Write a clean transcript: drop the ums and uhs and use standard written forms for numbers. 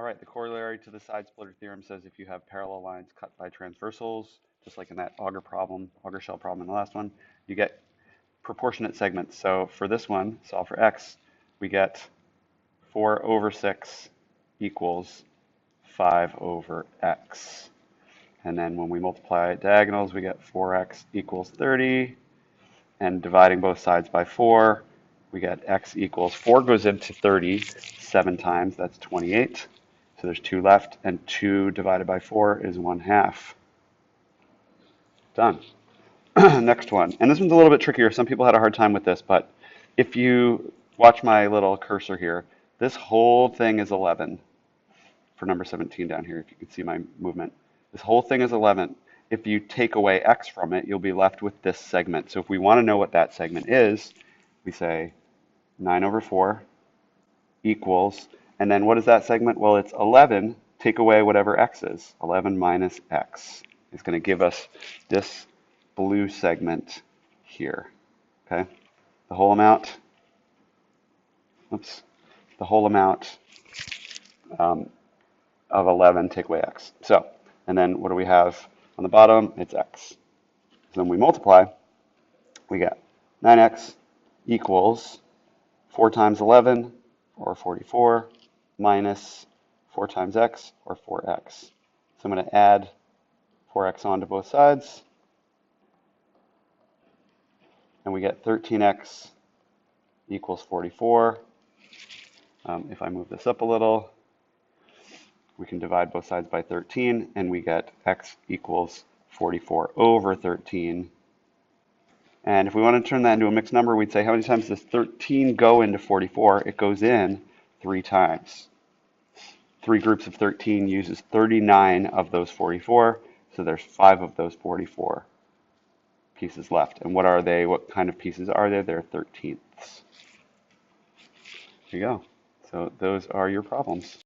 All right, the corollary to the side splitter theorem says if you have parallel lines cut by transversals, just like in that auger shell problem in the last one, you get proportionate segments. So for this one, solve for x, we get 4 over 6 equals 5 over x. And then when we multiply diagonals, we get 4x equals 30. And dividing both sides by 4, we get x equals 4 goes into 30 7 times. That's 28. So there's 2 left, and 2 divided by 4 is 1/2. Done. Next one. And this one's a little bit trickier. Some people had a hard time with this, but if you watch my little cursor here, this whole thing is 11 for number 17 down here, if you can see my movement. This whole thing is 11. If you take away x from it, you'll be left with this segment. So if we want to know what that segment is, we say 9 over 4 equals, and then what is that segment? Well, it's 11, take away whatever x is. 11 minus x is going to give us this blue segment here, okay? The whole amount, the whole amount of 11, take away x. So, and then what do we have on the bottom? It's x. So then we multiply, we get 9x equals 4 times 11, or 44, minus 4 times x, or 4x. So I'm going to add 4x onto both sides, and we get 13x equals 44. If I move this up a little, we can divide both sides by 13, and we get x equals 44 over 13. And if we want to turn that into a mixed number, we'd say, how many times does 13 go into 44? It goes in 3 times. 3 groups of 13 uses 39 of those 44, so there's 5 of those 44 pieces left. And what are they? What kind of pieces are they? They're 13ths. There you go. So those are your problems.